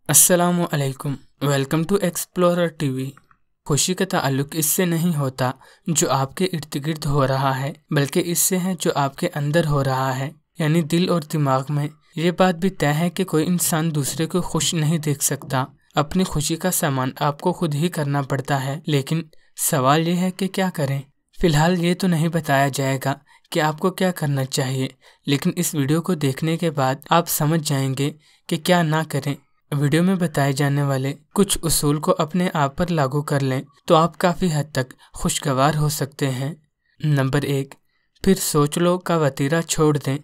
अस्सलामुअलैकुम। Welcome to Explorer TV. खुशी का ताल्लुक इससे नहीं होता जो आपके इर्द गिर्द हो रहा है, बल्कि इससे है जो आपके अंदर हो रहा है, यानी दिल और दिमाग में। ये बात भी तय है कि कोई इंसान दूसरे को खुश नहीं देख सकता। अपनी खुशी का सामान आपको खुद ही करना पड़ता है, लेकिन सवाल ये है कि क्या करें। फिलहाल ये तो नहीं बताया जाएगा कि आपको क्या करना चाहिए, लेकिन इस वीडियो को देखने के बाद आप समझ जाएंगे कि क्या ना करें। वीडियो में बताए जाने वाले कुछ उसूल को अपने आप पर लागू कर लें तो आप काफ़ी हद तक खुशगवार हो सकते हैं। नंबर 1, फिर सोच लो का वतीरा छोड़ दें।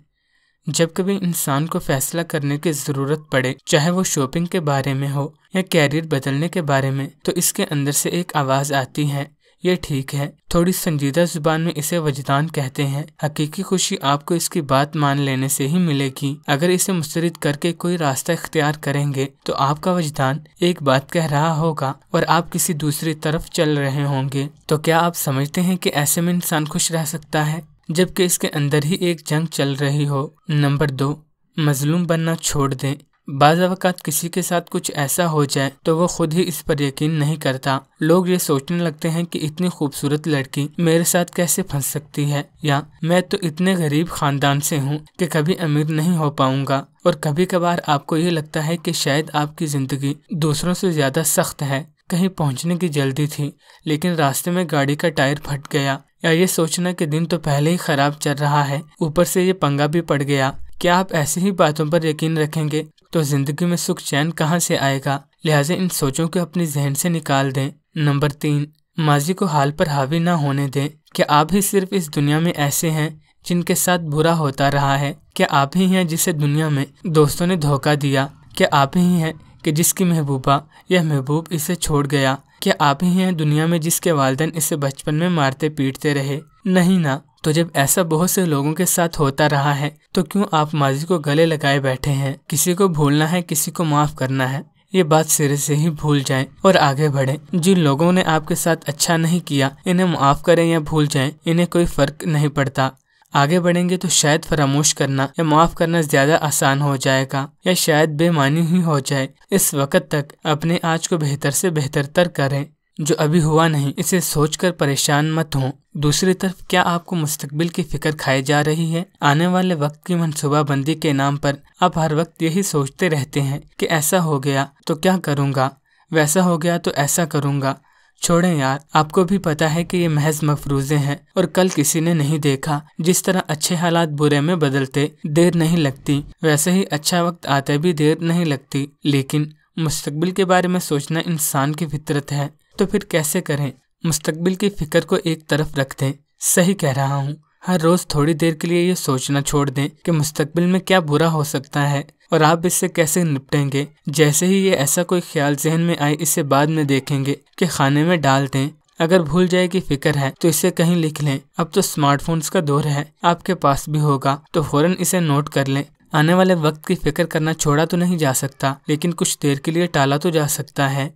जब कभी इंसान को फैसला करने की ज़रूरत पड़े, चाहे वो शॉपिंग के बारे में हो या कैरियर बदलने के बारे में, तो इसके अंदर से एक आवाज़ आती है, ये ठीक है। थोड़ी संजीदा जुबान में इसे वजदान कहते हैं। हकीकी खुशी आपको इसकी बात मान लेने से ही मिलेगी। अगर इसे मुस्तरद करके कोई रास्ता इख्तियार करेंगे तो आपका वजदान एक बात कह रहा होगा और आप किसी दूसरी तरफ चल रहे होंगे। तो क्या आप समझते हैं कि ऐसे में इंसान खुश रह सकता है जबकि इसके अंदर ही एक जंग चल रही हो। नंबर 2, मजलूम बनना छोड़ दें। बाज़ अवक़ात किसी के साथ कुछ ऐसा हो जाए तो वो खुद ही इस पर यकीन नहीं करता। लोग ये सोचने लगते हैं कि इतनी खूबसूरत लड़की मेरे साथ कैसे फंस सकती है, या मैं तो इतने गरीब खानदान से हूँ कि कभी अमीर नहीं हो पाऊंगा। और कभी कभार आपको ये लगता है कि शायद आपकी ज़िंदगी दूसरों से ज़्यादा सख्त है। कहीं पहुँचने की जल्दी थी लेकिन रास्ते में गाड़ी का टायर फट गया, या ये सोचना कि दिन तो पहले ही खराब चल रहा है, ऊपर से ये पंगा भी पड़ गया। क्या आप ऐसी ही बातों पर यकीन रखेंगे तो जिंदगी में सुख चैन कहाँ से आएगा। लिहाजा इन सोचों को अपनी जहन से निकाल दें। नंबर 3, माजी को हाल पर हावी ना होने दें। क्या आप ही सिर्फ इस दुनिया में ऐसे हैं जिनके साथ बुरा होता रहा है? क्या आप ही हैं जिसे दुनिया में दोस्तों ने धोखा दिया? क्या आप ही हैं कि जिसकी महबूबा या महबूब इसे छोड़ गया? क्या आप ही हैं दुनिया में जिसके वालिदैन इसे बचपन में मारते पीटते रहे? नहीं ना। तो जब ऐसा बहुत से लोगों के साथ होता रहा है तो क्यों आप माजी को गले लगाए बैठे हैं? किसी को भूलना है, किसी को माफ करना है, ये बात सिरे से ही भूल जाएं और आगे बढ़ें। जिन लोगों ने आपके साथ अच्छा नहीं किया, इन्हें माफ करें या भूल जाएं, इन्हें कोई फर्क नहीं पड़ता। आगे बढ़ेंगे तो शायद फरामोश करना या माफ करना ज्यादा आसान हो जाएगा, या शायद बेमानी ही हो जाए। इस वक्त तक अपने आज को बेहतर से बेहतर करें। जो अभी हुआ नहीं इसे सोचकर परेशान मत हो। दूसरी तरफ क्या आपको मुस्तकबिल की फिक्र खाई जा रही है? आने वाले वक्त की मनसूबाबंदी के नाम पर आप हर वक्त यही सोचते रहते हैं कि ऐसा हो गया तो क्या करूँगा, वैसा हो गया तो ऐसा करूँगा। छोड़ें यार, आपको भी पता है कि ये महज मफरूज़े हैं और कल किसी ने नहीं देखा। जिस तरह अच्छे हालात बुरे में बदलते देर नहीं लगती, वैसे ही अच्छा वक्त आते भी देर नहीं लगती। लेकिन मुस्तकबिल के बारे में सोचना इंसान की फितरत है, तो फिर कैसे करें? मुस्तकबिल की फिक्र को एक तरफ रख दें। सही कह रहा हूँ। हर रोज़ थोड़ी देर के लिए ये सोचना छोड़ दें कि मुस्तकबिल में क्या बुरा हो सकता है और आप इससे कैसे निपटेंगे। जैसे ही ये ऐसा कोई ख्याल जहन में आए, इसे बाद में देखेंगे कि खाने में डाल दें। अगर भूल जाए कि फिक्र है तो इसे कहीं लिख लें। अब तो स्मार्टफोन्स का दौर है, आपके पास भी होगा तो फौरन इसे नोट कर लें। आने वाले वक्त की फिक्र करना छोड़ा तो नहीं जा सकता, लेकिन कुछ देर के लिए टाला तो जा सकता है।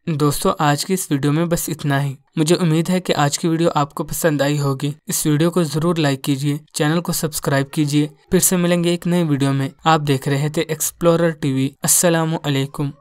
दोस्तों, आज की इस वीडियो में बस इतना ही। मुझे उम्मीद है कि आज की वीडियो आपको पसंद आई होगी। इस वीडियो को जरूर लाइक कीजिए, चैनल को सब्सक्राइब कीजिए। फिर से मिलेंगे एक नई वीडियो में। आप देख रहे थे एक्सप्लोरर टीवी। अस्सलामु अलैकुम।